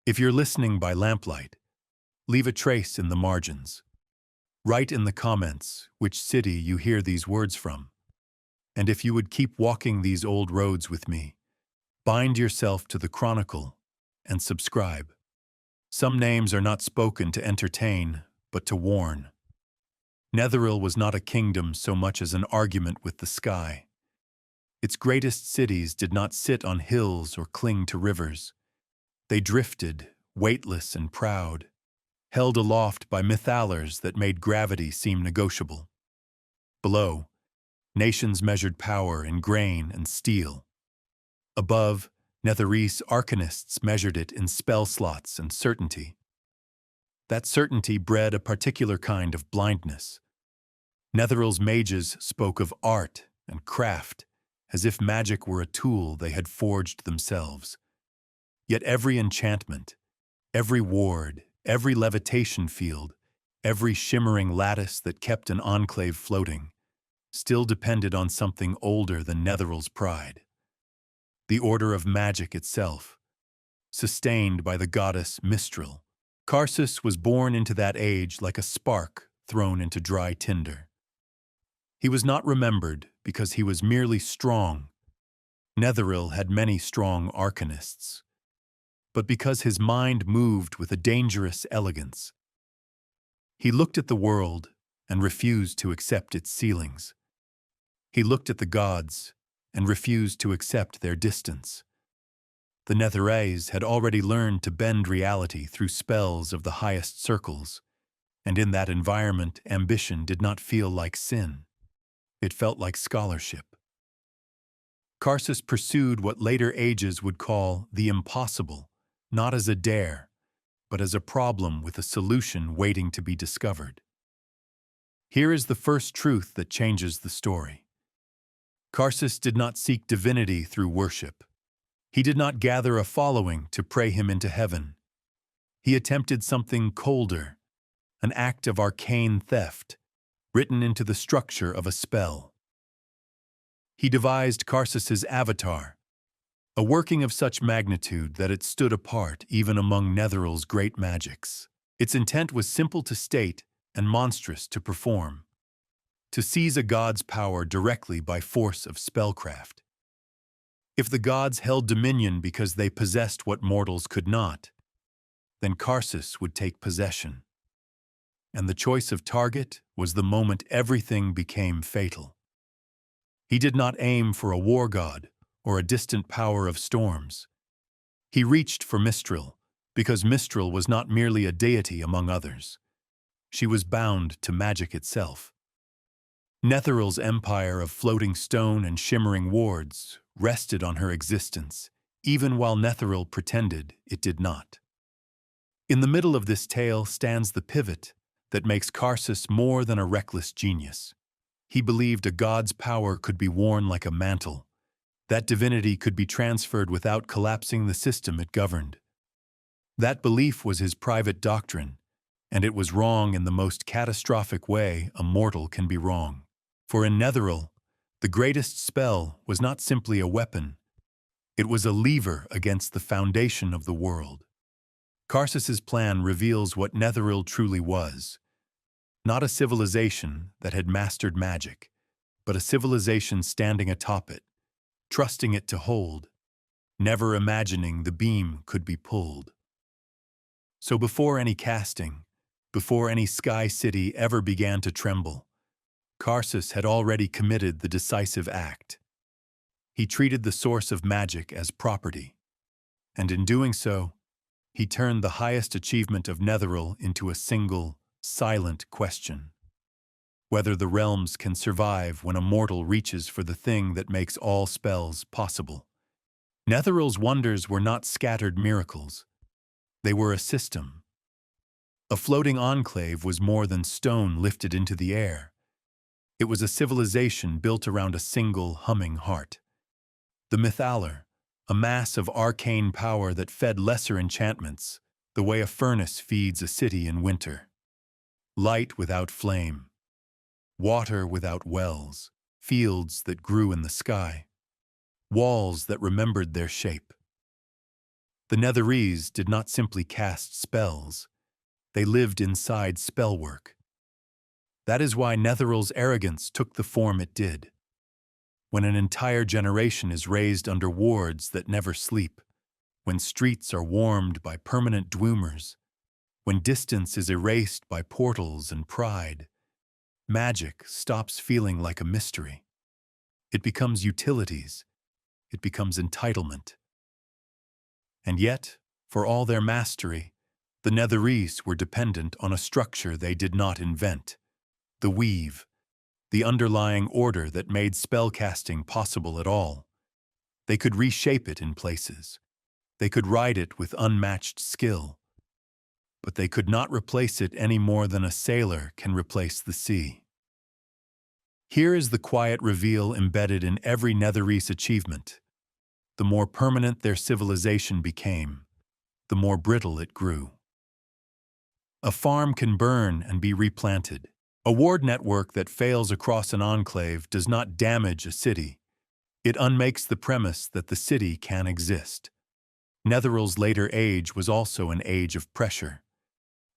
If you're listening by lamplight, leave a trace in the margins. Write in the comments which city you hear these words from. And if you would keep walking these old roads with me, bind yourself to the chronicle and subscribe. Some names are not spoken to entertain, but to warn. Netheril was not a kingdom so much as an argument with the sky. Its greatest cities did not sit on hills or cling to rivers. They drifted, weightless and proud, held aloft by mythalors that made gravity seem negotiable. Below, nations measured power in grain and steel. Above, Netherese arcanists measured it in spell slots and certainty. That certainty bred a particular kind of blindness. Netheril's mages spoke of art and craft as if magic were a tool they had forged themselves. Yet every enchantment, every ward, every levitation field, every shimmering lattice that kept an enclave floating, still depended on something older than Netheril's pride. The order of magic itself, sustained by the goddess Mistral. Karsus was born into that age like a spark thrown into dry tinder. He was not remembered because he was merely strong. Netheril had many strong arcanists, but because his mind moved with a dangerous elegance. He looked at the world and refused to accept its ceilings. He looked at the gods and refused to accept their distance. The Netherese had already learned to bend reality through spells of the highest circles, and in that environment ambition did not feel like sin. It felt like scholarship. Karsus pursued what later ages would call the impossible, not as a dare, but as a problem with a solution waiting to be discovered. Here is the first truth that changes the story. Karsus did not seek divinity through worship. He did not gather a following to pray him into heaven. He attempted something colder, an act of arcane theft, written into the structure of a spell. He devised Karsus's avatar, a working of such magnitude that it stood apart even among Netheril's great magics. Its intent was simple to state and monstrous to perform: to seize a god's power directly by force of spellcraft. If the gods held dominion because they possessed what mortals could not, then Karsus would take possession. And the choice of target was the moment everything became fatal. He did not aim for a war god or a distant power of storms. He reached for Mistral, because Mistral was not merely a deity among others. She was bound to magic itself. Netheril's empire of floating stone and shimmering wards rested on her existence, even while Netheril pretended it did not. In the middle of this tale stands the pivot that makes Karsus more than a reckless genius. He believed a god's power could be worn like a mantle. That divinity could be transferred without collapsing the system it governed. That belief was his private doctrine, and it was wrong in the most catastrophic way a mortal can be wrong. For in Netheril, the greatest spell was not simply a weapon. It was a lever against the foundation of the world. Karsus's plan reveals what Netheril truly was. Not a civilization that had mastered magic, but a civilization standing atop it, trusting it to hold, never imagining the beam could be pulled. So before any casting, before any sky city ever began to tremble, Karsus had already committed the decisive act. He treated the source of magic as property, and in doing so, he turned the highest achievement of Netheril into a single, silent question: whether the realms can survive when a mortal reaches for the thing that makes all spells possible. Netheril's wonders were not scattered miracles. They were a system. A floating enclave was more than stone lifted into the air. It was a civilization built around a single humming heart. The Mythalor, a mass of arcane power that fed lesser enchantments, the way a furnace feeds a city in winter. Light without flame, water without wells, fields that grew in the sky, walls that remembered their shape. The Netherese did not simply cast spells, they lived inside spellwork. That is why Netheral's arrogance took the form it did. When an entire generation is raised under wards that never sleep, when streets are warmed by permanent dweomers, when distance is erased by portals and pride, magic stops feeling like a mystery. It becomes utilities. It becomes entitlement. And yet, for all their mastery, the Netherese were dependent on a structure they did not invent, the weave, the underlying order that made spellcasting possible at all. They could reshape it in places. They could ride it with unmatched skill. But they could not replace it any more than a sailor can replace the sea. Here is the quiet reveal embedded in every Netherese achievement. The more permanent their civilization became, the more brittle it grew. A farm can burn and be replanted. A ward network that fails across an enclave does not damage a city. It unmakes the premise that the city can exist. Netheral's later age was also an age of pressure.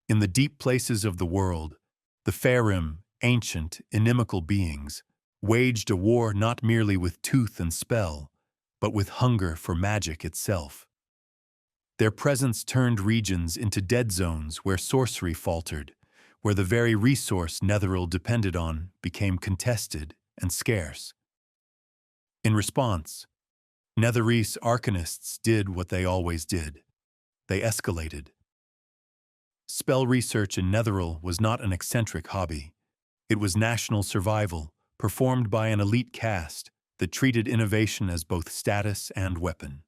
In the deep places of the world, the Faerûn, ancient, inimical beings, waged a war not merely with tooth and spell, but with hunger for magic itself. Their presence turned regions into dead zones where sorcery faltered, where the very resource Netheral depended on became contested and scarce. In response, Netherese arcanists did what they always did. They escalated. Spell research in Netheral was not an eccentric hobby. It was national survival, performed by an elite caste that treated innovation as both status and weapon.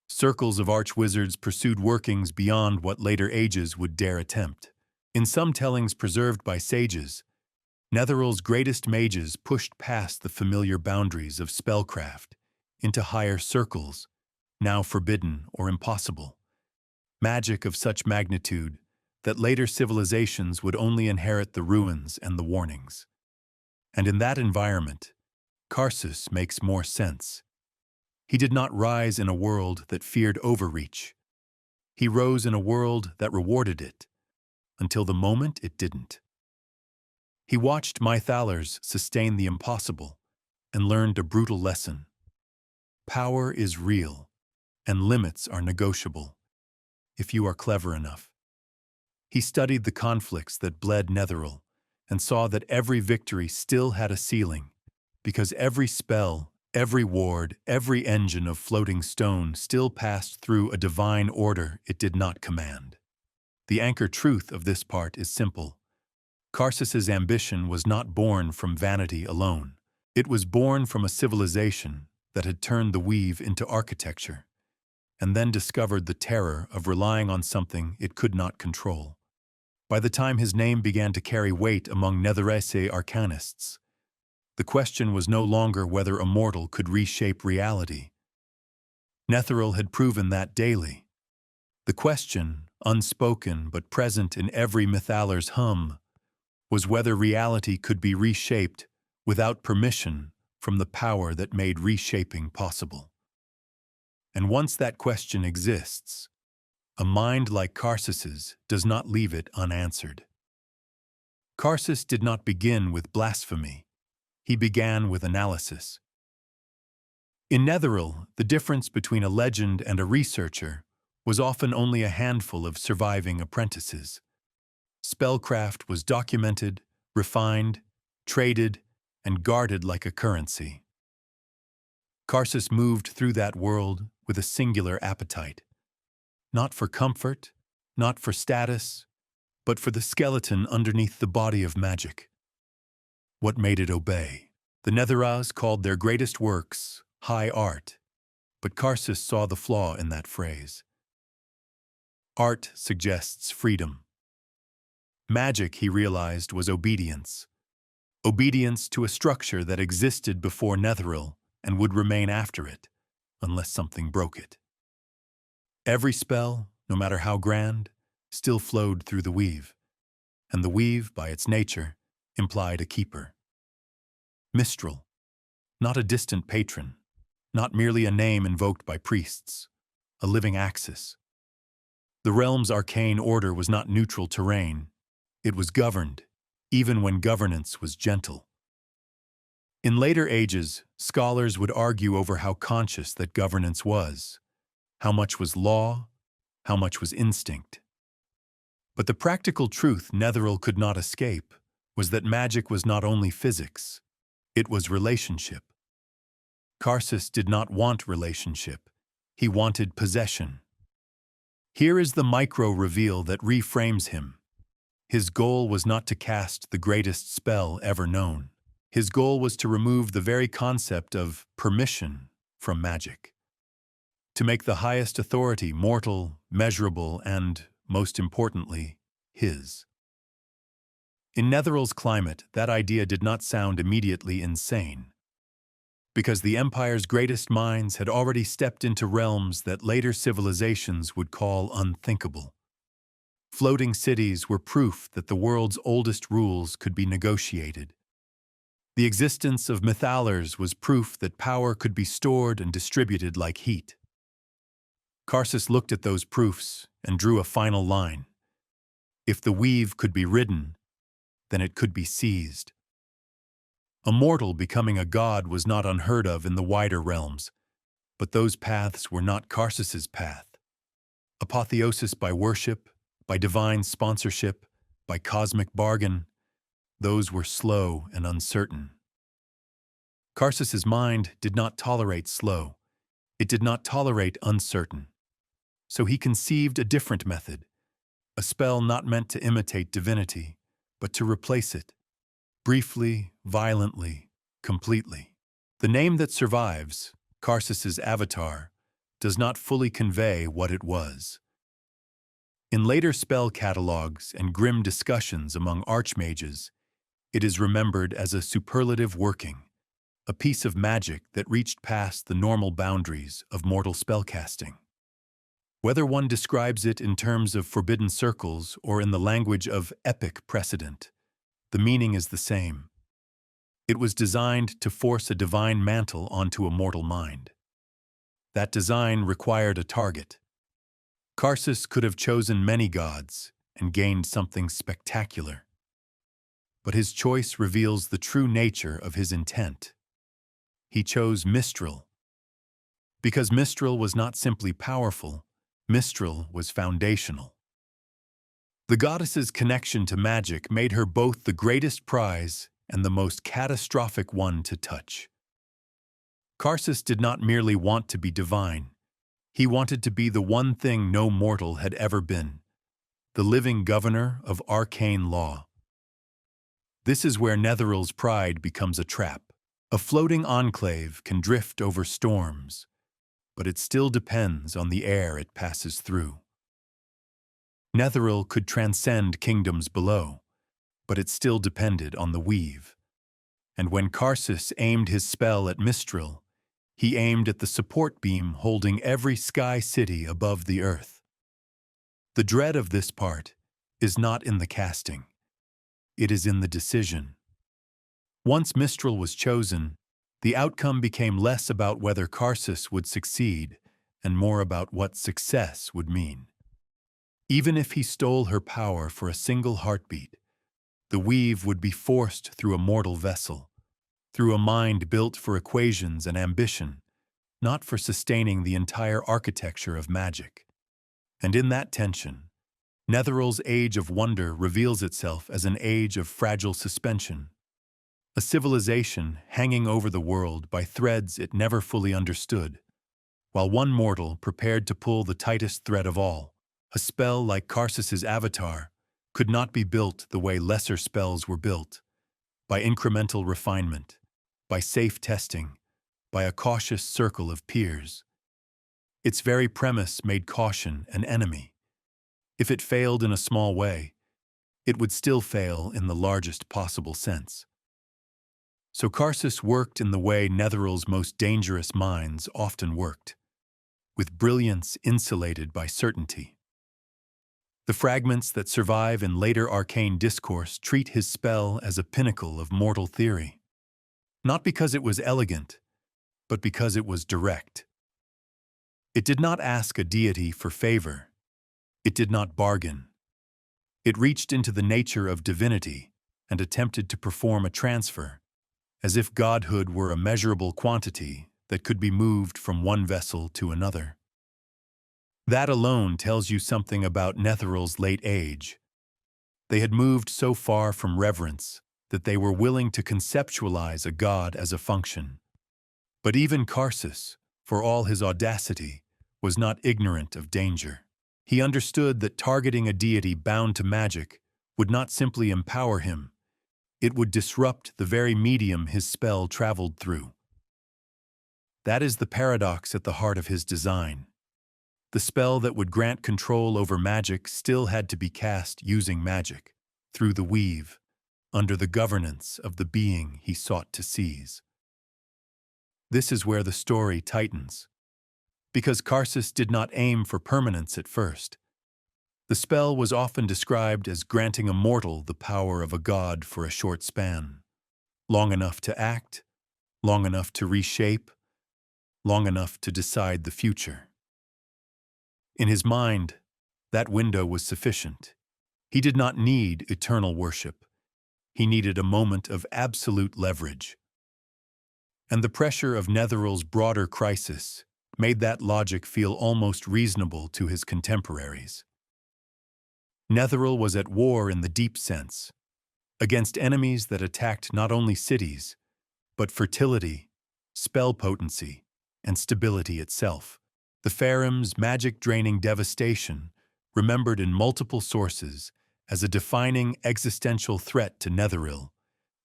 Circles of archwizards pursued workings beyond what later ages would dare attempt. In some tellings preserved by sages, Netheral's greatest mages pushed past the familiar boundaries of spellcraft into higher circles, now forbidden or impossible. Magic of such magnitude that later civilizations would only inherit the ruins and the warnings. And in that environment, Karsus makes more sense. He did not rise in a world that feared overreach. He rose in a world that rewarded it, until the moment it didn't. He watched Mythalers sustain the impossible and learned a brutal lesson. Power is real, and limits are negotiable, if you are clever enough. He studied the conflicts that bled Netheral and saw that every victory still had a ceiling, because every spell, every ward, every engine of floating stone still passed through a divine order it did not command. The anchor truth of this part is simple. Karsus's ambition was not born from vanity alone. It was born from a civilization that had turned the weave into architecture, and then discovered the terror of relying on something it could not control. By the time his name began to carry weight among Netherese arcanists, the question was no longer whether a mortal could reshape reality. Netheral had proven that daily. The question, unspoken but present in every Mythaler's hum, was whether reality could be reshaped without permission from the power that made reshaping possible. And once that question exists, a mind like Karsus's does not leave it unanswered. Karsus did not begin with blasphemy. He began with analysis. In Netheral, the difference between a legend and a researcher was often only a handful of surviving apprentices. Spellcraft was documented, refined, traded, and guarded like a currency. Karsus moved through that world with a singular appetite. Not for comfort, not for status, but for the skeleton underneath the body of magic. What made it obey? The Netheras called their greatest works high art, but Karsus saw the flaw in that phrase. Art suggests freedom. Magic, he realized, was obedience. Obedience to a structure that existed before Netheral and would remain after it, unless something broke it. Every spell, no matter how grand, still flowed through the weave, and the weave, by its nature, implied a keeper. Mistral, not a distant patron, not merely a name invoked by priests, a living axis. The realm's arcane order was not neutral terrain. It was governed, even when governance was gentle. In later ages, scholars would argue over how conscious that governance was, how much was law, how much was instinct. But the practical truth Netheril could not escape was that magic was not only physics, it was relationship. Karsus did not want relationship, he wanted possession. Here is the micro-reveal that reframes him. His goal was not to cast the greatest spell ever known. His goal was to remove the very concept of permission from magic. To make the highest authority mortal, measurable, and, most importantly, his. In Netheril's climate, that idea did not sound immediately insane, because the Empire's greatest minds had already stepped into realms that later civilizations would call unthinkable. Floating cities were proof that the world's oldest rules could be negotiated. The existence of mythalars was proof that power could be stored and distributed like heat. Karsus looked at those proofs and drew a final line. If the weave could be ridden, then it could be seized. A mortal becoming a god was not unheard of in the wider realms, but those paths were not Karsus's path. Apotheosis by worship, by divine sponsorship, by cosmic bargain, those were slow and uncertain. Karsus's mind did not tolerate slow. It did not tolerate uncertain. So he conceived a different method, a spell not meant to imitate divinity, but to replace it. Briefly, violently, completely. The name that survives, Karsus's avatar, does not fully convey what it was. In later spell catalogues and grim discussions among archmages, it is remembered as a superlative working, a piece of magic that reached past the normal boundaries of mortal spellcasting. Whether one describes it in terms of forbidden circles or in the language of epic precedent, the meaning is the same. It was designed to force a divine mantle onto a mortal mind. That design required a target. Karsus could have chosen many gods and gained something spectacular. But his choice reveals the true nature of his intent. He chose Mistral. Because Mistral was not simply powerful, Mistral was foundational. The goddess's connection to magic made her both the greatest prize and the most catastrophic one to touch. Karsus did not merely want to be divine. He wanted to be the one thing no mortal had ever been, the living governor of arcane law. This is where Netheril's pride becomes a trap. A floating enclave can drift over storms, but it still depends on the air it passes through. Netheril could transcend kingdoms below, but it still depended on the weave. And when Karsus aimed his spell at Mistral, he aimed at the support beam holding every sky city above the earth. The dread of this part is not in the casting. It is in the decision. Once Mistral was chosen, the outcome became less about whether Karsus would succeed and more about what success would mean. Even if he stole her power for a single heartbeat, the weave would be forced through a mortal vessel, through a mind built for equations and ambition, not for sustaining the entire architecture of magic. And in that tension, Netheril's age of wonder reveals itself as an age of fragile suspension, a civilization hanging over the world by threads it never fully understood, while one mortal prepared to pull the tightest thread of all. A spell like Karsus's avatar could not be built the way lesser spells were built, by incremental refinement, by safe testing, by a cautious circle of peers. Its very premise made caution an enemy. If it failed in a small way, it would still fail in the largest possible sense. So Karsus worked in the way Netheril's most dangerous minds often worked, with brilliance insulated by certainty. The fragments that survive in later arcane discourse treat his spell as a pinnacle of mortal theory, not because it was elegant, but because it was direct. It did not ask a deity for favor. It did not bargain. It reached into the nature of divinity and attempted to perform a transfer, as if godhood were a measurable quantity that could be moved from one vessel to another. That alone tells you something about Netheryl's late age. They had moved so far from reverence that they were willing to conceptualize a god as a function. But even Karsus, for all his audacity, was not ignorant of danger. He understood that targeting a deity bound to magic would not simply empower him, it would disrupt the very medium his spell traveled through. That is the paradox at the heart of his design. The spell that would grant control over magic still had to be cast using magic, through the weave, under the governance of the being he sought to seize. This is where the story tightens. Because Karsus did not aim for permanence at first, the spell was often described as granting a mortal the power of a god for a short span, long enough to act, long enough to reshape, long enough to decide the future. In his mind, that window was sufficient. He did not need eternal worship. He needed a moment of absolute leverage. And the pressure of Netheryl's broader crisis made that logic feel almost reasonable to his contemporaries. Netheryl was at war in the deep sense, against enemies that attacked not only cities, but fertility, spell potency, and stability itself. The Faerûn's magic-draining devastation, remembered in multiple sources as a defining existential threat to Netheryl,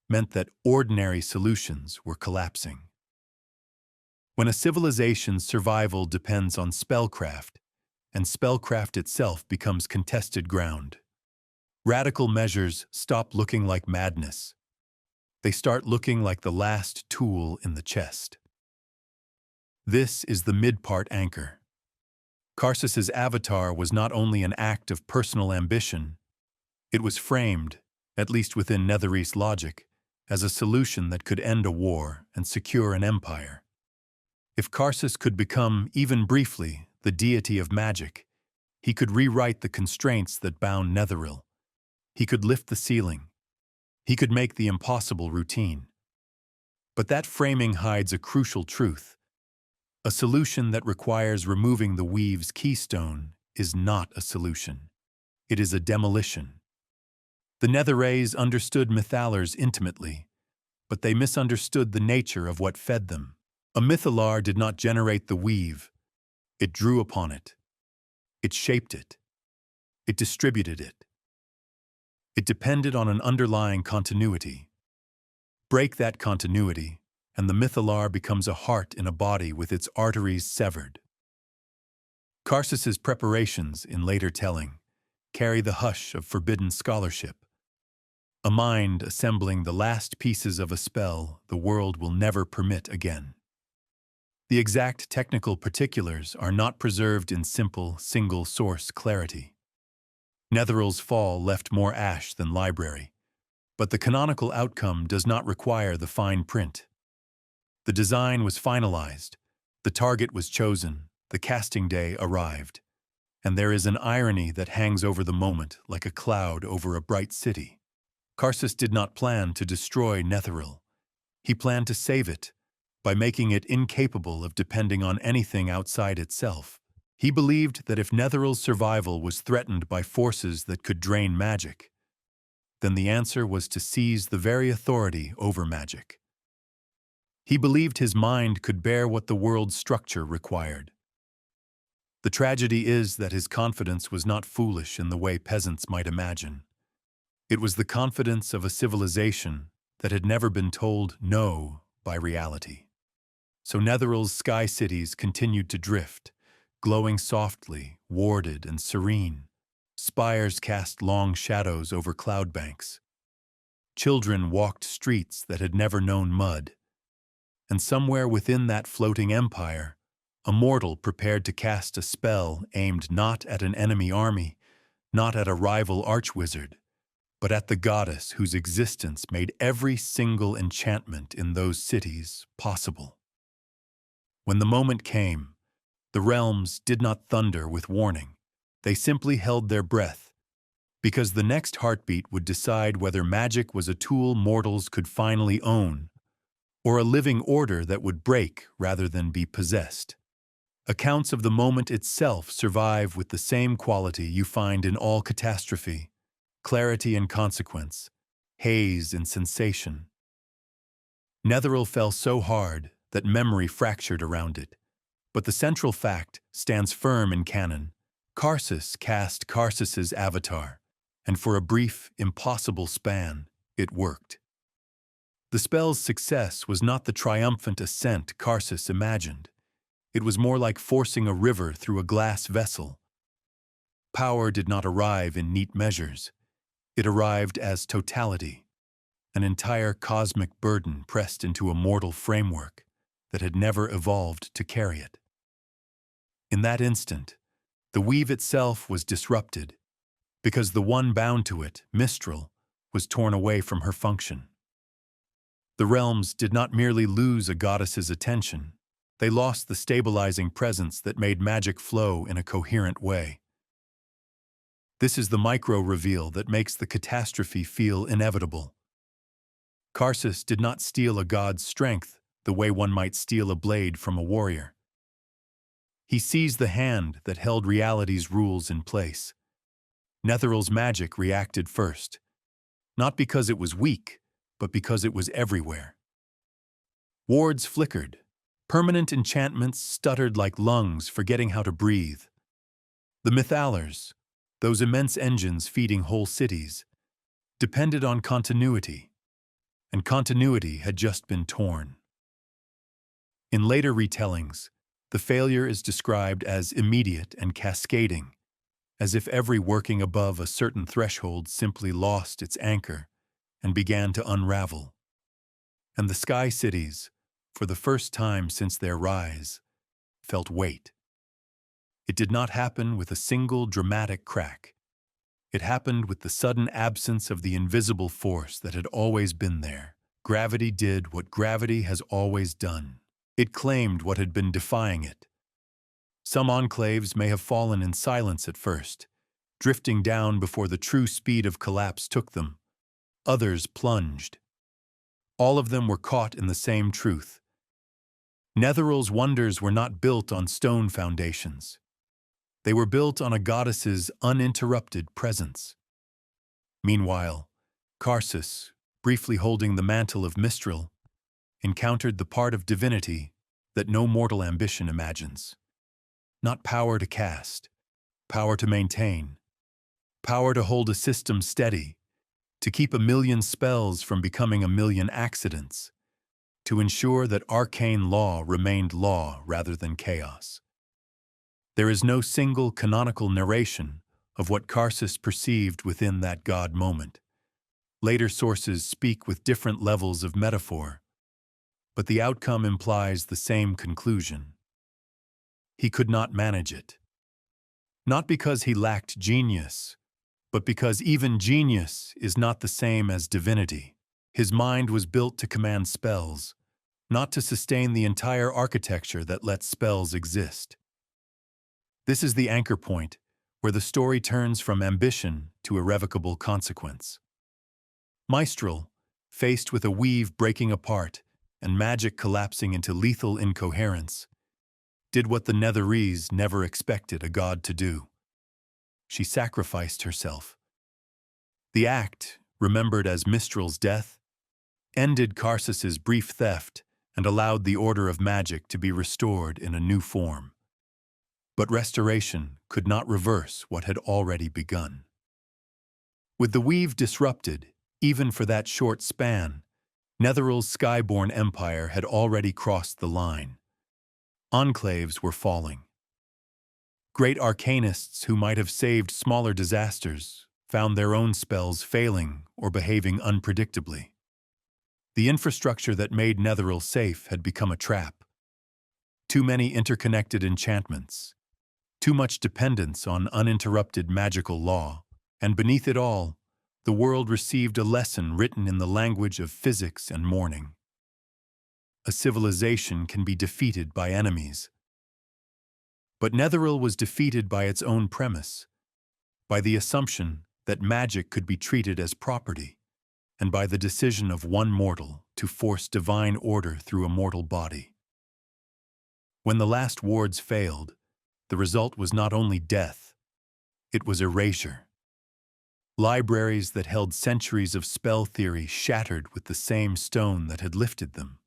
meant that ordinary solutions were collapsing. When a civilization's survival depends on spellcraft, and spellcraft itself becomes contested ground, radical measures stop looking like madness. They start looking like the last tool in the chest. This is the mid-part anchor. Karsus's avatar was not only an act of personal ambition, it was framed, at least within Netherese logic, as a solution that could end a war and secure an empire. If Karsus could become, even briefly, the deity of magic, he could rewrite the constraints that bound Netheryl. He could lift the ceiling. He could make the impossible routine. But that framing hides a crucial truth. A solution that requires removing the weave's keystone is not a solution. It is a demolition. The Netherese understood mythalars intimately, but they misunderstood the nature of what fed them. A mythalar did not generate the weave. It drew upon it. It shaped it. It distributed it. It depended on an underlying continuity. Break that continuity, and the mythalar becomes a heart in a body with its arteries severed. Karsus's preparations, in later telling, carry the hush of forbidden scholarship. A mind assembling the last pieces of a spell the world will never permit again. The exact technical particulars are not preserved in simple, single-source clarity. Netheryl's fall left more ash than library, but the canonical outcome does not require the fine print. The design was finalized, the target was chosen, the casting day arrived, and there is an irony that hangs over the moment like a cloud over a bright city. Karsus did not plan to destroy Netheryl. He planned to save it, by making it incapable of depending on anything outside itself. He believed that if Netheryl's survival was threatened by forces that could drain magic, then the answer was to seize the very authority over magic. He believed his mind could bear what the world's structure required. The tragedy is that his confidence was not foolish in the way peasants might imagine. It was the confidence of a civilization that had never been told no by reality. So Netheryl's sky cities continued to drift, glowing softly, warded and serene. Spires cast long shadows over cloud banks. Children walked streets that had never known mud. And somewhere within that floating empire, a mortal prepared to cast a spell aimed not at an enemy army, not at a rival archwizard, but at the goddess whose existence made every single enchantment in those cities possible. When the moment came, The realms did not thunder with warning. They simply held their breath, because the next heartbeat would decide whether magic was a tool mortals could finally own, or a living order that would break rather than be possessed. Accounts of the moment itself survive with the same quality you find in all catastrophe: clarity and consequence, haze and sensation. Netheril fell so hard that memory fractured around it, but the central fact stands firm in canon. Karsus cast Karsus's avatar, and for a brief, impossible span, it worked. The spell's success was not the triumphant ascent Karsus imagined. It was more like forcing a river through a glass vessel. Power did not arrive in neat measures. It arrived as totality, an entire cosmic burden pressed into a mortal framework that had never evolved to carry it. In that instant, the weave itself was disrupted, because the one bound to it, Mistral, was torn away from her function. The realms did not merely lose a goddess's attention, they lost the stabilizing presence that made magic flow in a coherent way. This is the micro-reveal that makes the catastrophe feel inevitable. Karsus did not steal a god's strength the way one might steal a blade from a warrior. He seized the hand that held reality's rules in place. Netheril's magic reacted first, not because it was weak, but because it was everywhere. Wards flickered. Permanent enchantments stuttered like lungs forgetting how to breathe. The Mythalars, those immense engines feeding whole cities, depended on continuity, and continuity had just been torn. In later retellings, the failure is described as immediate and cascading, as if every working above a certain threshold simply lost its anchor and began to unravel. And the sky cities, for the first time since their rise, felt weight. It did not happen with a single dramatic crack. It happened with the sudden absence of the invisible force that had always been there. Gravity did what gravity has always done. It claimed what had been defying it. Some enclaves may have fallen in silence at first, drifting down before the true speed of collapse took them. Others plunged. All of them were caught in the same truth. Netheril's wonders were not built on stone foundations. They were built on a goddess's uninterrupted presence. Meanwhile, Karsus, briefly holding the mantle of Mistral, encountered the part of divinity that no mortal ambition imagines. Not power to cast, power to maintain, power to hold a system steady, to keep a million spells from becoming a million accidents, to ensure that arcane law remained law rather than chaos. There is no single canonical narration of what Karsus perceived within that god moment. Later sources speak with different levels of metaphor, but the outcome implies the same conclusion. He could not manage it. Not because he lacked genius, but because even genius is not the same as divinity. His mind was built to command spells, not to sustain the entire architecture that lets spells exist. This is the anchor point where the story turns from ambition to irrevocable consequence. Mistral, faced with a weave breaking apart and magic collapsing into lethal incoherence, did what the Netherese never expected a god to do. She sacrificed herself. The act, remembered as Mistral's death, ended Karsus's brief theft and allowed the order of magic to be restored in a new form. But restoration could not reverse what had already begun. With the weave disrupted, even for that short span, Netheril's skyborn empire had already crossed the line. Enclaves were falling. Great arcanists who might have saved smaller disasters found their own spells failing or behaving unpredictably. The infrastructure that made Netheril safe had become a trap. Too many interconnected enchantments, too much dependence on uninterrupted magical law, and beneath it all, the world received a lesson written in the language of physics and mourning. A civilization can be defeated by enemies, But Netheril was defeated by its own premise, by the assumption that magic could be treated as property, and by the decision of one mortal to force divine order through a mortal body. When the last wards failed, the result was not only death, it was erasure. Libraries that held centuries of spell theory shattered with the same stone that had lifted them.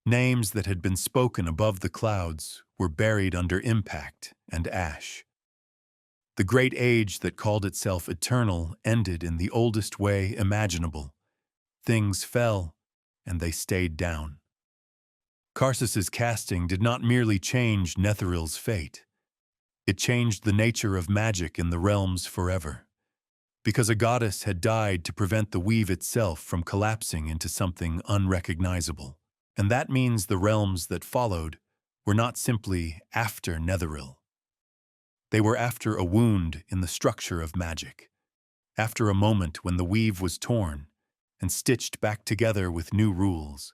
Names that had been spoken above the clouds were buried under impact and ash. The great age that called itself eternal ended in the oldest way imaginable. Things fell, and they stayed down. Karsus's casting did not merely change Netherill's fate. It changed the nature of magic in the realms forever. Because a goddess had died to prevent the weave itself from collapsing into something unrecognizable. And that means the realms that followed were not simply after Netheril. They were after a wound in the structure of magic, after a moment when the weave was torn and stitched back together with new rules,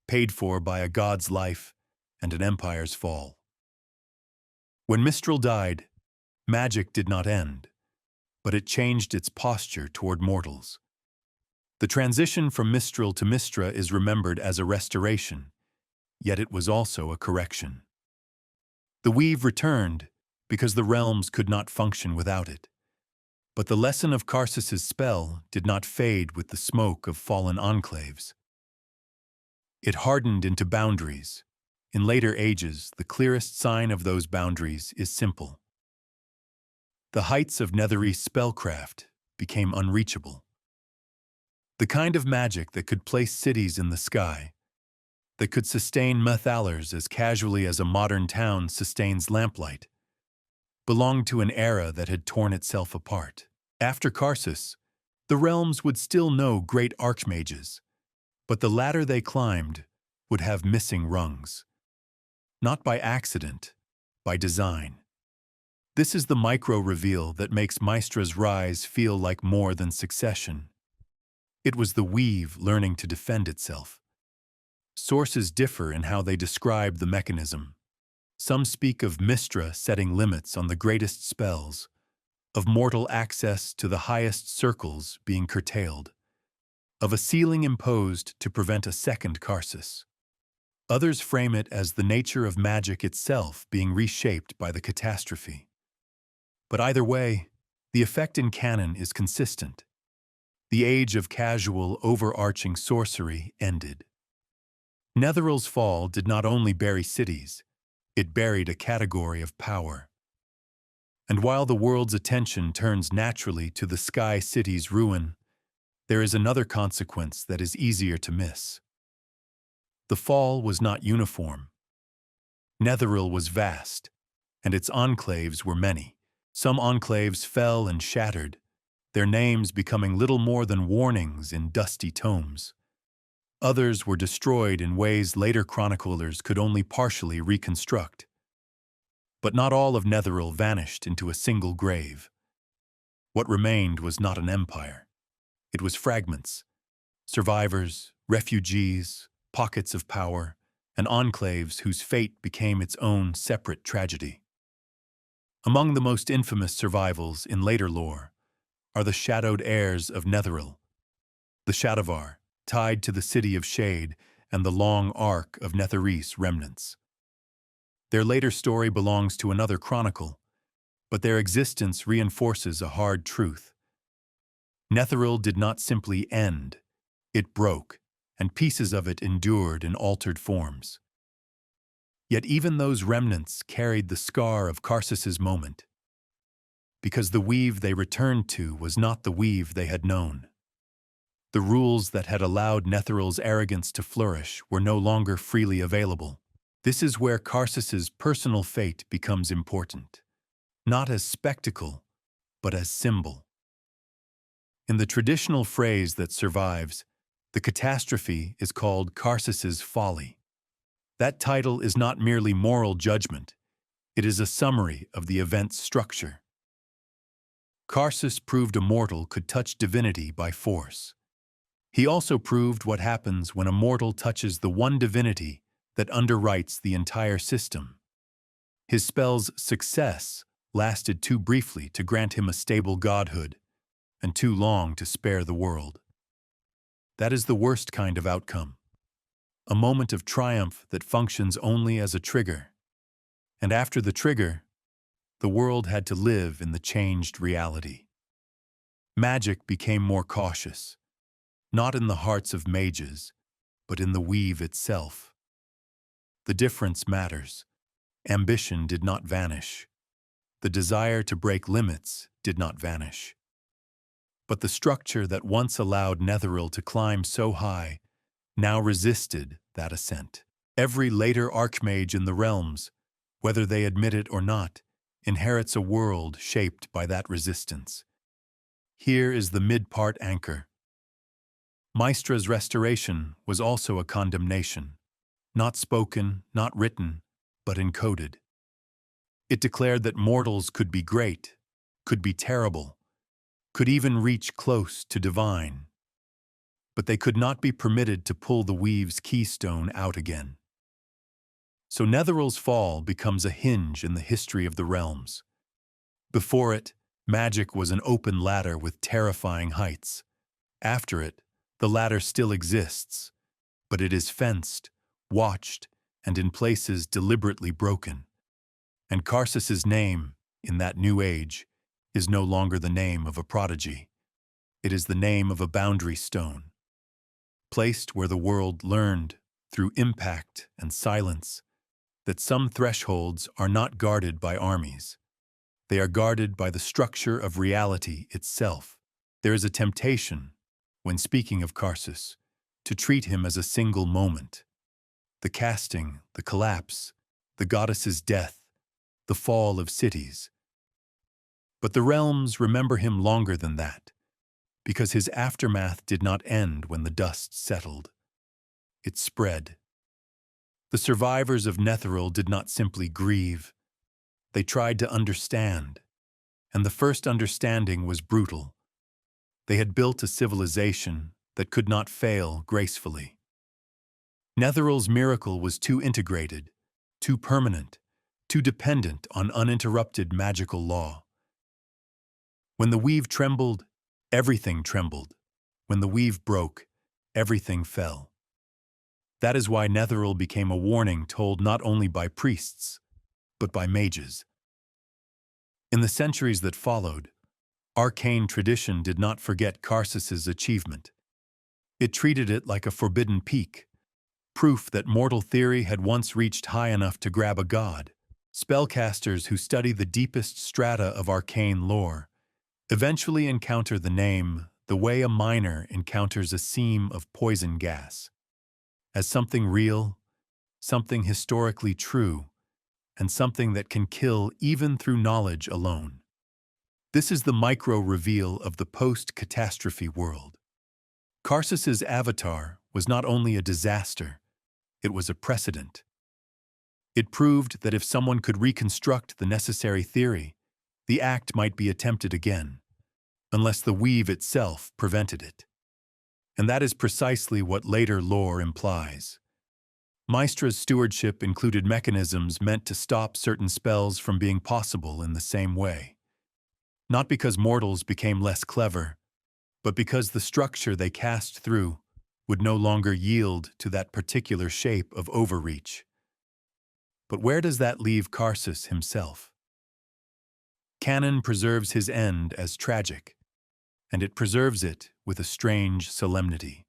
paid for by a god's life and an empire's fall. When Mistral died, magic did not end, but it changed its posture toward mortals. The transition from Mistral to Mistra is remembered as a restoration, yet it was also a correction. The weave returned because the realms could not function without it. But the lesson of Karsus's spell did not fade with the smoke of fallen enclaves. It hardened into boundaries. In later ages, the clearest sign of those boundaries is simple. The heights of Netherese spellcraft became unreachable. The kind of magic that could place cities in the sky, that could sustain Methalers as casually as a modern town sustains lamplight, belonged to an era that had torn itself apart. After Karsus, the realms would still know great archmages, but the ladder they climbed would have missing rungs. Not by accident, by design. This is the micro-reveal that makes Maestra's rise feel like more than succession. It was the weave learning to defend itself. Sources differ in how they describe the mechanism. Some speak of Mistra setting limits on the greatest spells, of mortal access to the highest circles being curtailed, of a ceiling imposed to prevent a second Karsus. Others frame it as the nature of magic itself being reshaped by the catastrophe. But either way, the effect in canon is consistent. The age of casual, overarching sorcery ended. Netheril's fall did not only bury cities, it buried a category of power. And while the world's attention turns naturally to the Sky City's ruin, there is another consequence that is easier to miss. The fall was not uniform. Netheril was vast, and its enclaves were many. Some enclaves fell and shattered, their names becoming little more than warnings in dusty tomes. Others were destroyed in ways later chroniclers could only partially reconstruct. But not all of Netheril vanished into a single grave. What remained was not an empire. It was fragments, survivors, refugees, pockets of power, and enclaves whose fate became its own separate tragedy. Among the most infamous survivals in later lore are the shadowed heirs of Netheril, the Shadowvar, tied to the City of Shade and the long arc of Netherese remnants. Their later story belongs to another chronicle, but their existence reinforces a hard truth. Netheril did not simply end, it broke, and pieces of it endured in altered forms. Yet even those remnants carried the scar of Karsus's moment, because the weave they returned to was not the weave they had known. The rules that had allowed Netheril's arrogance to flourish were no longer freely available. This is where Karsus's personal fate becomes important, not as spectacle, but as symbol. In the traditional phrase that survives, the catastrophe is called Karsus's folly. That title is not merely moral judgment, it is a summary of the event's structure. Karsus proved a mortal could touch divinity by force. He also proved what happens when a mortal touches the one divinity that underwrites the entire system. His spell's success lasted too briefly to grant him a stable godhood, and too long to spare the world. That is the worst kind of outcome. A moment of triumph that functions only as a trigger. And after the trigger, the world had to live in the changed reality. Magic became more cautious, not in the hearts of mages, but in the weave itself. The difference matters. Ambition did not vanish. The desire to break limits did not vanish. But the structure that once allowed Netheril to climb so high now resisted that ascent. Every later archmage in the realms, whether they admit it or not, inherits a world shaped by that resistance. Here is the mid-part anchor. Maestra's restoration was also a condemnation, not spoken, not written, but encoded. It declared that mortals could be great, could be terrible, could even reach close to divine, but they could not be permitted to pull the weave's keystone out again. So Netheril's fall becomes a hinge in the history of the realms. Before it, magic was an open ladder with terrifying heights. After it, the ladder still exists, but it is fenced, watched, and in places deliberately broken. And Karsus's name, in that new age, is no longer the name of a prodigy. It is the name of a boundary stone, placed where the world learned, through impact and silence, that some thresholds are not guarded by armies. They are guarded by the structure of reality itself. There is a temptation, when speaking of Karsus, to treat him as a single moment. The casting, the collapse, the goddess's death, the fall of cities. But the realms remember him longer than that, because his aftermath did not end when the dust settled. It spread. The survivors of Netheril did not simply grieve. They tried to understand, and the first understanding was brutal. They had built a civilization that could not fail gracefully. Netheril's miracle was too integrated, too permanent, too dependent on uninterrupted magical law. When the weave trembled, everything trembled. When the weave broke, everything fell. That is why Netheril became a warning told not only by priests, but by mages. In the centuries that followed, arcane tradition did not forget Karsus's achievement. It treated it like a forbidden peak, proof that mortal theory had once reached high enough to grab a god. Spellcasters who study the deepest strata of arcane lore eventually encounter the name the way a miner encounters a seam of poison gas, as something real, something historically true, and something that can kill even through knowledge alone. This is the micro-reveal of the post-catastrophe world. Karsus's avatar was not only a disaster, it was a precedent. It proved that if someone could reconstruct the necessary theory, the act might be attempted again, unless the weave itself prevented it. And that is precisely what later lore implies. Maestra's stewardship included mechanisms meant to stop certain spells from being possible in the same way. Not because mortals became less clever, but because the structure they cast through would no longer yield to that particular shape of overreach. But where does that leave Karsus himself? Canon preserves his end as tragic, and it preserves it with a strange solemnity.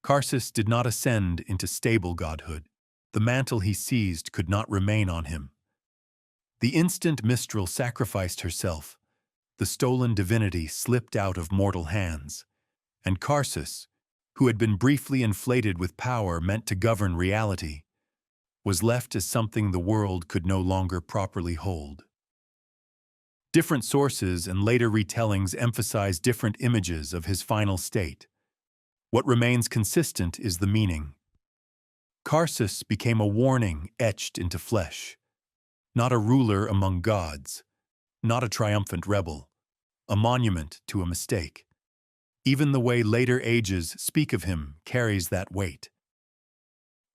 Karsus did not ascend into stable godhood. The mantle he seized could not remain on him. The instant Mistral sacrificed herself, the stolen divinity slipped out of mortal hands, and Karsus, who had been briefly inflated with power meant to govern reality, was left as something the world could no longer properly hold. Different sources and later retellings emphasize different images of his final state. What remains consistent is the meaning. Karsus became a warning etched into flesh, not a ruler among gods, not a triumphant rebel, a monument to a mistake. Even the way later ages speak of him carries that weight.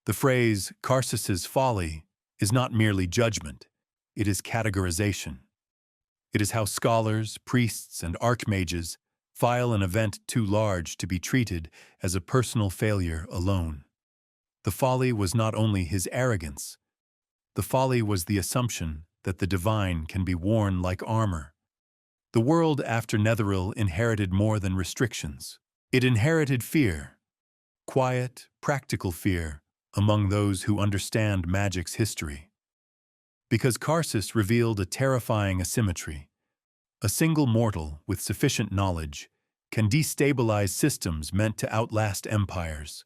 The phrase, Karsus's folly, is not merely judgment, it is categorization. It is how scholars, priests, and archmages file an event too large to be treated as a personal failure alone. The folly was not only his arrogance, the folly was the assumption that the divine can be worn like armor. The world after Netheril inherited more than restrictions. It inherited fear, quiet, practical fear among those who understand magic's history. Because Karsus revealed a terrifying asymmetry. A single mortal with sufficient knowledge can destabilize systems meant to outlast empires.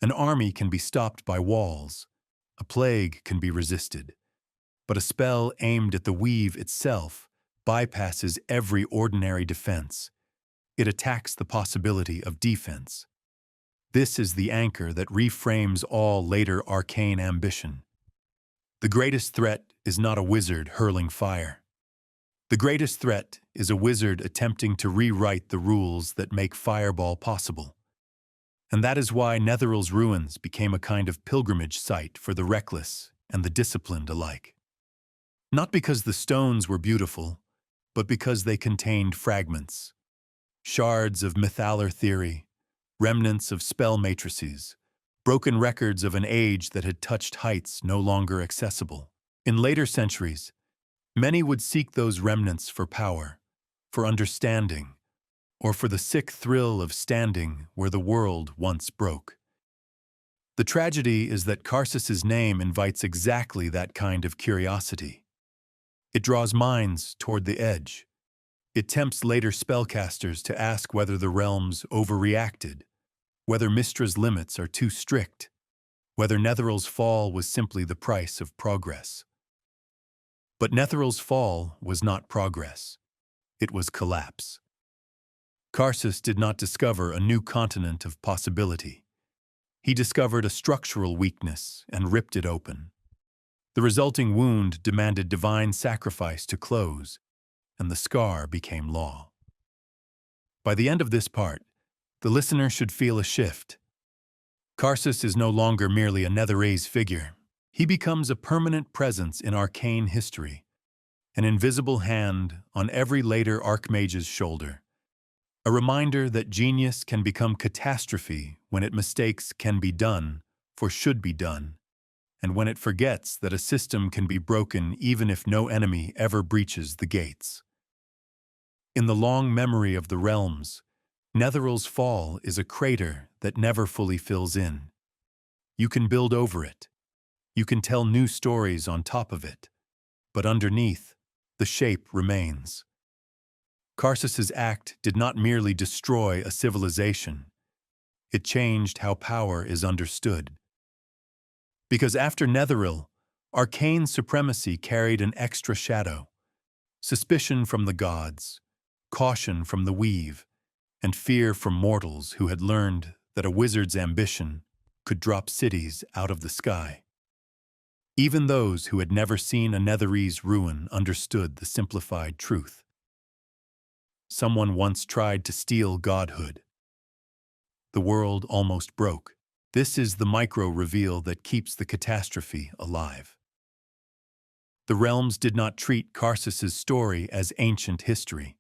An army can be stopped by walls. A plague can be resisted. But a spell aimed at the weave itself bypasses every ordinary defense. It attacks the possibility of defense. This is the anchor that reframes all later arcane ambition. The greatest threat is not a wizard hurling fire. The greatest threat is a wizard attempting to rewrite the rules that make fireball possible. And that is why Netheril's ruins became a kind of pilgrimage site for the reckless and the disciplined alike. Not because the stones were beautiful, but because they contained fragments. Shards of mythalar theory, remnants of spell matrices, broken records of an age that had touched heights no longer accessible. In later centuries, many would seek those remnants for power, for understanding, or for the sick thrill of standing where the world once broke. The tragedy is that Karsus's name invites exactly that kind of curiosity. It draws minds toward the edge. It tempts later spellcasters to ask whether the realms overreacted, whether Mystra's limits are too strict, whether Netheril's fall was simply the price of progress. But Netheril's fall was not progress. It was collapse. Karsus did not discover a new continent of possibility. He discovered a structural weakness and ripped it open. The resulting wound demanded divine sacrifice to close, and the scar became law. By the end of this part, the listener should feel a shift. Karsus is no longer merely a Netherese figure. He becomes a permanent presence in arcane history, an invisible hand on every later archmage's shoulder, a reminder that genius can become catastrophe when it mistakes can be done for should be done, and when it forgets that a system can be broken even if no enemy ever breaches the gates. In the long memory of the realms, Netheril's fall is a crater that never fully fills in. You can build over it. You can tell new stories on top of it. But underneath, the shape remains. Karsus's act did not merely destroy a civilization. It changed how power is understood. Because after Netheril, arcane supremacy carried an extra shadow. Suspicion from the gods, caution from the weave, and fear from mortals who had learned that a wizard's ambition could drop cities out of the sky. Even those who had never seen a Netherese ruin understood the simplified truth. Someone once tried to steal godhood. The world almost broke. This is the micro-reveal that keeps the catastrophe alive. The realms did not treat Karsus's story as ancient history.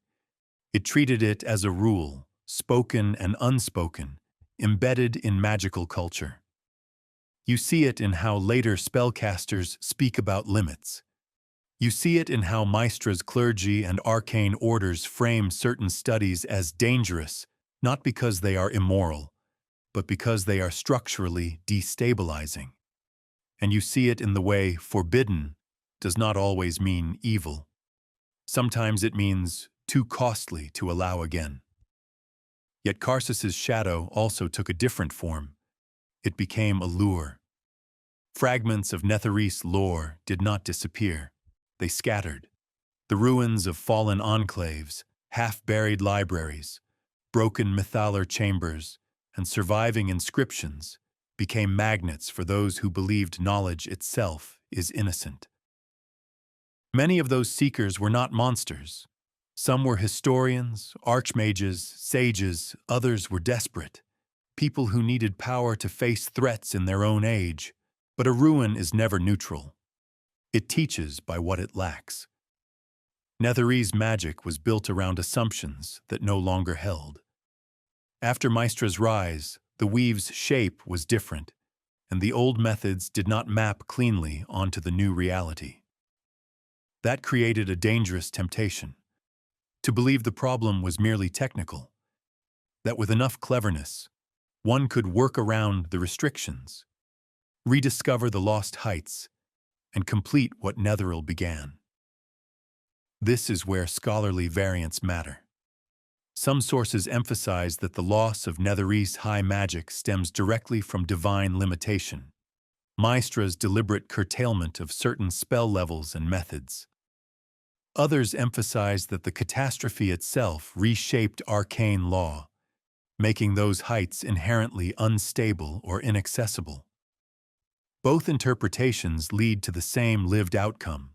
It treated it as a rule, spoken and unspoken, embedded in magical culture. You see it in how later spellcasters speak about limits. You see it in how Maestra's clergy and arcane orders frame certain studies as dangerous, not because they are immoral, but because they are structurally destabilizing. And you see it in the way forbidden does not always mean evil. Sometimes it means too costly to allow again. Yet Karsus's shadow also took a different form. It became a lure. Fragments of Netherese lore did not disappear. They scattered. The ruins of fallen enclaves, half-buried libraries, broken mythalar chambers, and surviving inscriptions became magnets for those who believed knowledge itself is innocent. Many of those seekers were not monsters. Some were historians, archmages, sages, others were desperate, people who needed power to face threats in their own age. But a ruin is never neutral. It teaches by what it lacks. Netherese magic was built around assumptions that no longer held. After Maestra's rise, the weave's shape was different, and the old methods did not map cleanly onto the new reality. That created a dangerous temptation, to believe the problem was merely technical, that with enough cleverness, one could work around the restrictions, rediscover the lost heights, and complete what Netheril began. This is where scholarly variants matter. Some sources emphasize that the loss of Netherese high magic stems directly from divine limitation, Maestra's deliberate curtailment of certain spell levels and methods. Others emphasize that the catastrophe itself reshaped arcane law, making those heights inherently unstable or inaccessible. Both interpretations lead to the same lived outcome.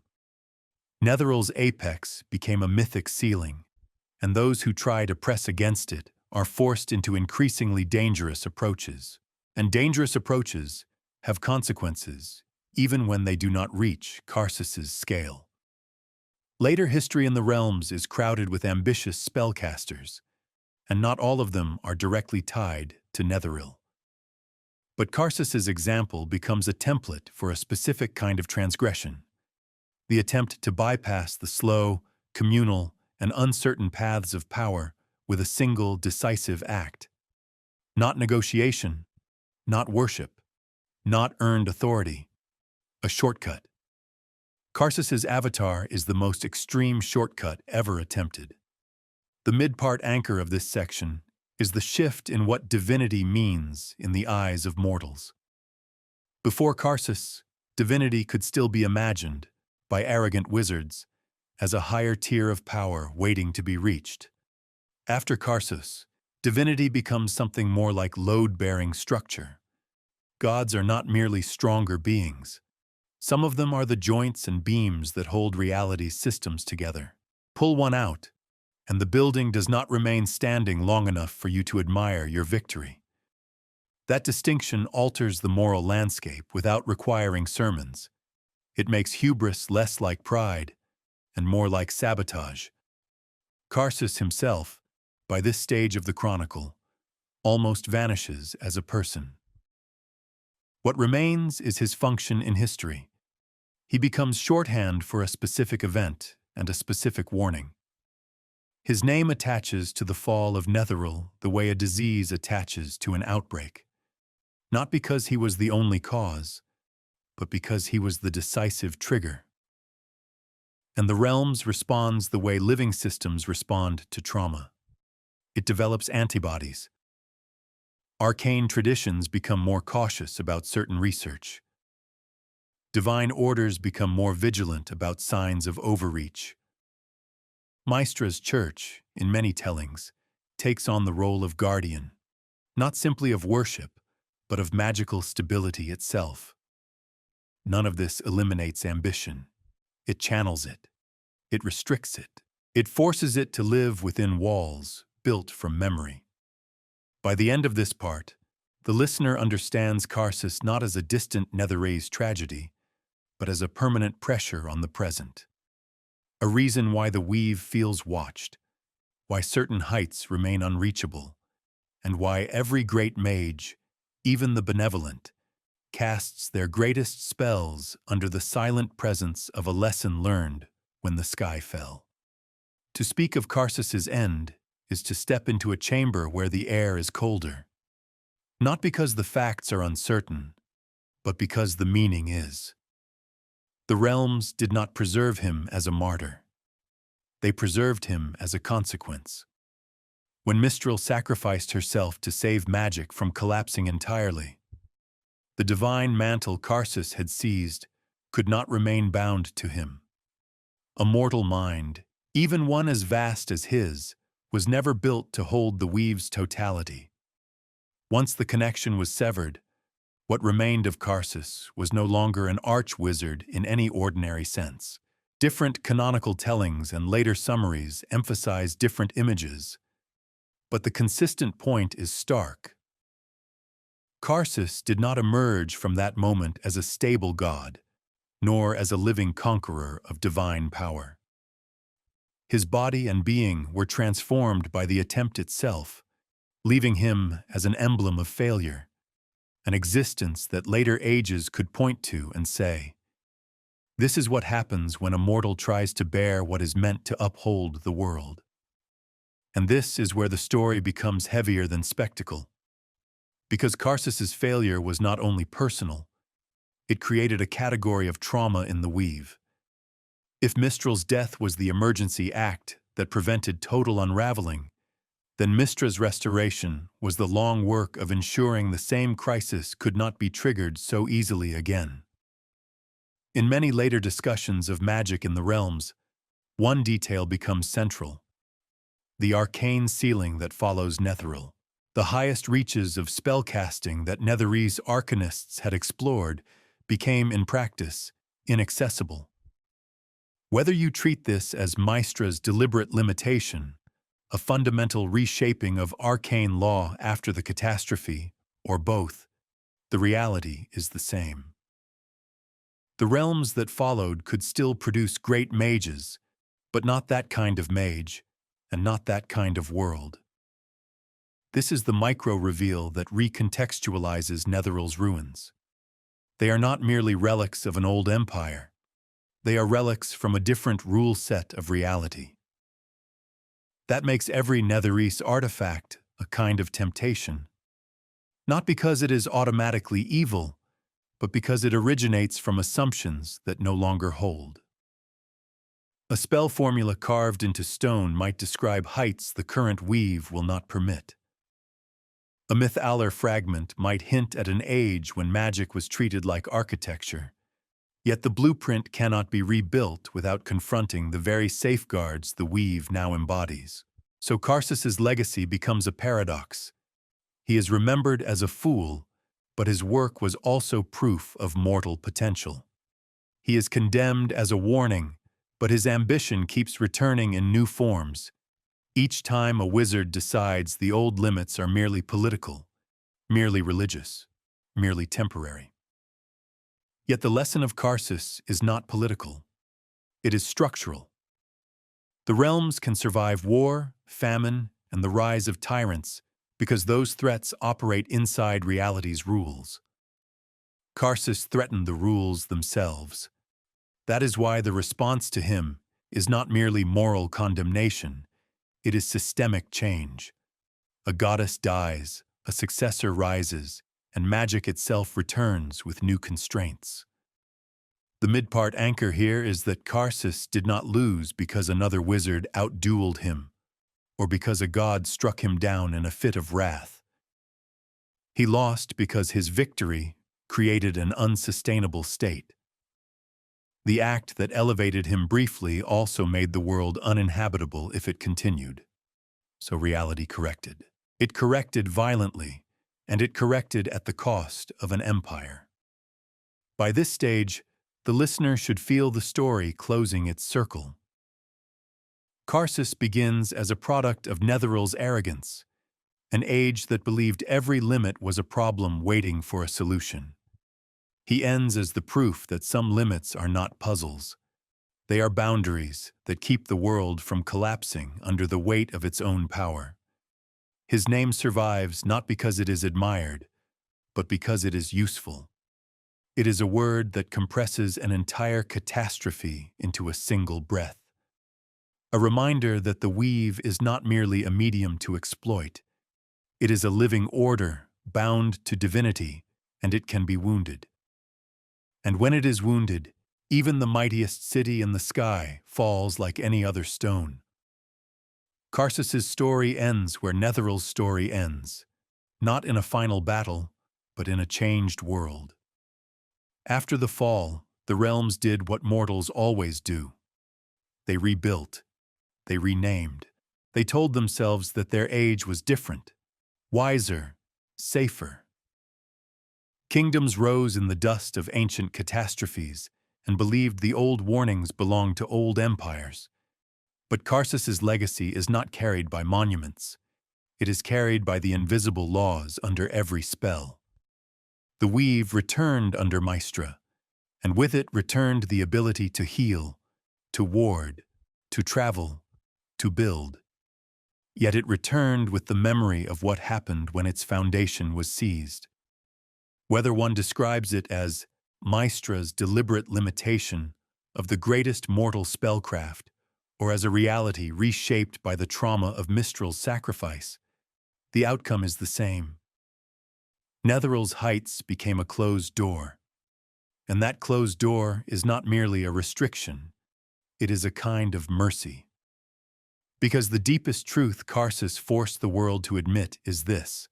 Netheril's apex became a mythic ceiling, and those who try to press against it are forced into increasingly dangerous approaches. And dangerous approaches have consequences, even when they do not reach Karsus's scale. Later history in the realms is crowded with ambitious spellcasters, and not all of them are directly tied to Netheril. But Karsus's example becomes a template for a specific kind of transgression, the attempt to bypass the slow, communal, and uncertain paths of power with a single decisive act. Not negotiation, not worship, not earned authority, a shortcut. Karsus's avatar is the most extreme shortcut ever attempted. The mid-part anchor of this section is the shift in what divinity means in the eyes of mortals. Before Karsus, divinity could still be imagined by arrogant wizards as a higher tier of power waiting to be reached. After Karsus, divinity becomes something more like load-bearing structure. Gods are not merely stronger beings. Some of them are the joints and beams that hold reality's systems together. Pull one out, and the building does not remain standing long enough for you to admire your victory. That distinction alters the moral landscape without requiring sermons. It makes hubris less like pride and more like sabotage. Karsus himself, by this stage of the chronicle, almost vanishes as a person. What remains is his function in history. He becomes shorthand for a specific event and a specific warning. His name attaches to the fall of Netheril the way a disease attaches to an outbreak, not because he was the only cause, but because he was the decisive trigger. And the realms responds the way living systems respond to trauma. It develops antibodies. Arcane traditions become more cautious about certain research. Divine orders become more vigilant about signs of overreach. Maestra's church, in many tellings, takes on the role of guardian, not simply of worship, but of magical stability itself. None of this eliminates ambition. It channels it. It restricts it. It forces it to live within walls built from memory. By the end of this part, the listener understands Karsus not as a distant Netherese tragedy, but as a permanent pressure on the present. A reason why the weave feels watched, why certain heights remain unreachable, and why every great mage, even the benevolent, casts their greatest spells under the silent presence of a lesson learned when the sky fell. To speak of Karsus's end is to step into a chamber where the air is colder, not because the facts are uncertain, but because the meaning is. The realms did not preserve him as a martyr. They preserved him as a consequence. When Mistral sacrificed herself to save magic from collapsing entirely, the divine mantle Karsus had seized could not remain bound to him. A mortal mind, even one as vast as his, was never built to hold the weave's totality. Once the connection was severed, what remained of Karsus was no longer an arch-wizard in any ordinary sense. Different canonical tellings and later summaries emphasize different images, but the consistent point is stark. Karsus did not emerge from that moment as a stable god, nor as a living conqueror of divine power. His body and being were transformed by the attempt itself, leaving him as an emblem of failure, an existence that later ages could point to and say, "This is what happens when a mortal tries to bear what is meant to uphold the world." And this is where the story becomes heavier than spectacle. Because Karsus's failure was not only personal, it created a category of trauma in the weave. If Mistral's death was the emergency act that prevented total unraveling, then Mistra's restoration was the long work of ensuring the same crisis could not be triggered so easily again. In many later discussions of magic in the realms, one detail becomes central: the arcane ceiling that follows Netheril. The highest reaches of spellcasting that Netherese arcanists had explored became, in practice, inaccessible. Whether you treat this as Maestra's deliberate limitation, a fundamental reshaping of arcane law after the catastrophe, or both, the reality is the same. The realms that followed could still produce great mages, but not that kind of mage, and not that kind of world. This is the micro-reveal that recontextualizes Netheril's ruins. They are not merely relics of an old empire. They are relics from a different rule set of reality. That makes every Netherese artifact a kind of temptation. Not because it is automatically evil, but because it originates from assumptions that no longer hold. A spell formula carved into stone might describe heights the current weave will not permit. A myth-aller fragment might hint at an age when magic was treated like architecture, yet the blueprint cannot be rebuilt without confronting the very safeguards the weave now embodies. So Karsus's legacy becomes a paradox. He is remembered as a fool, but his work was also proof of mortal potential. He is condemned as a warning, but his ambition keeps returning in new forms. Each time a wizard decides the old limits are merely political, merely religious, merely temporary. Yet the lesson of Karsus is not political. It is structural. The realms can survive war, famine, and the rise of tyrants because those threats operate inside reality's rules. Karsus threatened the rules themselves. That is why the response to him is not merely moral condemnation. It is systemic change. A goddess dies, a successor rises, and magic itself returns with new constraints. The mid-part anchor here is that Karsus did not lose because another wizard outdueled him, or because a god struck him down in a fit of wrath. He lost because his victory created an unsustainable state. The act that elevated him briefly also made the world uninhabitable if it continued. So reality corrected. It corrected violently, and it corrected at the cost of an empire. By this stage, the listener should feel the story closing its circle. Karsus begins as a product of Netheril's arrogance, an age that believed every limit was a problem waiting for a solution. He ends as the proof that some limits are not puzzles. They are boundaries that keep the world from collapsing under the weight of its own power. His name survives not because it is admired, but because it is useful. It is a word that compresses an entire catastrophe into a single breath. A reminder that the weave is not merely a medium to exploit. It is a living order, bound to divinity, and it can be wounded. And when it is wounded, even the mightiest city in the sky falls like any other stone. Karsus's story ends where Netheril's story ends, not in a final battle, but in a changed world. After the fall, the realms did what mortals always do. They rebuilt. They renamed. They told themselves that their age was different, wiser, safer. Kingdoms rose in the dust of ancient catastrophes and believed the old warnings belonged to old empires. But Karsus's legacy is not carried by monuments. It is carried by the invisible laws under every spell. The weave returned under Maestra, and with it returned the ability to heal, to ward, to travel, to build. Yet it returned with the memory of what happened when its foundation was seized. Whether one describes it as Maestra's deliberate limitation of the greatest mortal spellcraft, or as a reality reshaped by the trauma of Mistral's sacrifice, the outcome is the same. Netheral's heights became a closed door, and that closed door is not merely a restriction, it is a kind of mercy. Because the deepest truth Karsus forced the world to admit is this: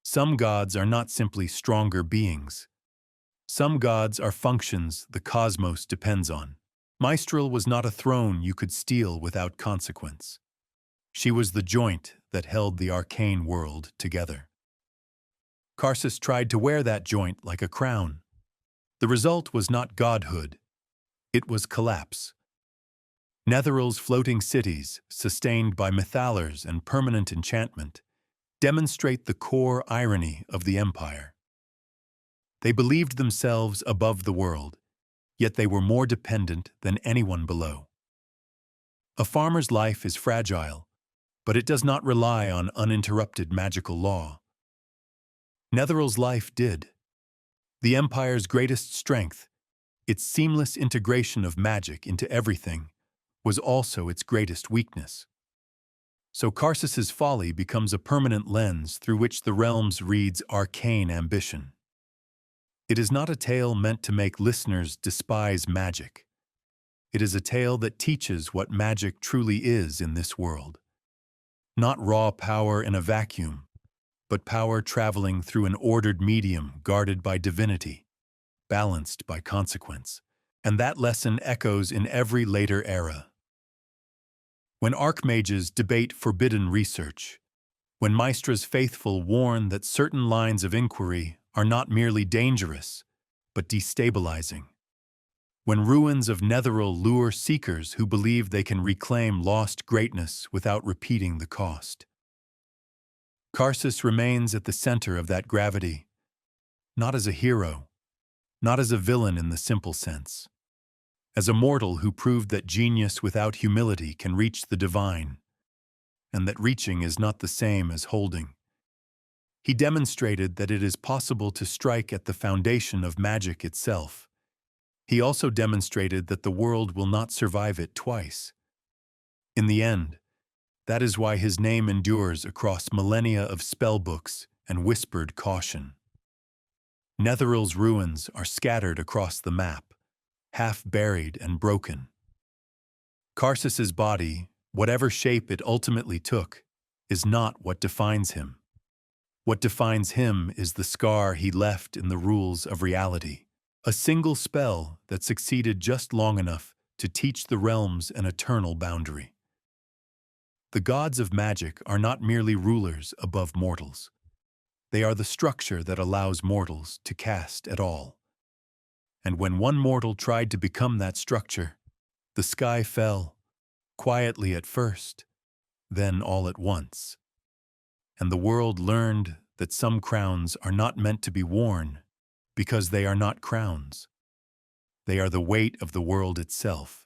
some gods are not simply stronger beings. Some gods are functions the cosmos depends on. Maestral was not a throne you could steal without consequence. She was the joint that held the arcane world together. Karsus tried to wear that joint like a crown. The result was not godhood. It was collapse. Netheral's floating cities, sustained by mythalars and permanent enchantment, demonstrate the core irony of the empire. They believed themselves above the world, yet they were more dependent than anyone below. A farmer's life is fragile, but it does not rely on uninterrupted magical law. Netheral's life did. The empire's greatest strength, its seamless integration of magic into everything, was also its greatest weakness. So Karsus's folly becomes a permanent lens through which the realms reads arcane ambition. It is not a tale meant to make listeners despise magic. It is a tale that teaches what magic truly is in this world. Not raw power in a vacuum, but power traveling through an ordered medium guarded by divinity, balanced by consequence. And that lesson echoes in every later era. When archmages debate forbidden research, when Maestra's faithful warn that certain lines of inquiry are not merely dangerous, but destabilizing, when ruins of Netheral lure seekers who believe they can reclaim lost greatness without repeating the cost, Karsus remains at the center of that gravity, not as a hero, not as a villain in the simple sense, as a mortal who proved that genius without humility can reach the divine, and that reaching is not the same as holding. He demonstrated that it is possible to strike at the foundation of magic itself. He also demonstrated that the world will not survive it twice. In the end, that is why his name endures across millennia of spellbooks and whispered caution. Netheral's ruins are scattered across the map, half-buried and broken. Karsus's body, whatever shape it ultimately took, is not what defines him. What defines him is the scar he left in the rules of reality, a single spell that succeeded just long enough to teach the realms an eternal boundary. The gods of magic are not merely rulers above mortals. They are the structure that allows mortals to cast at all. And when one mortal tried to become that structure, the sky fell, quietly at first, then all at once. And the world learned that some crowns are not meant to be worn because they are not crowns. They are the weight of the world itself.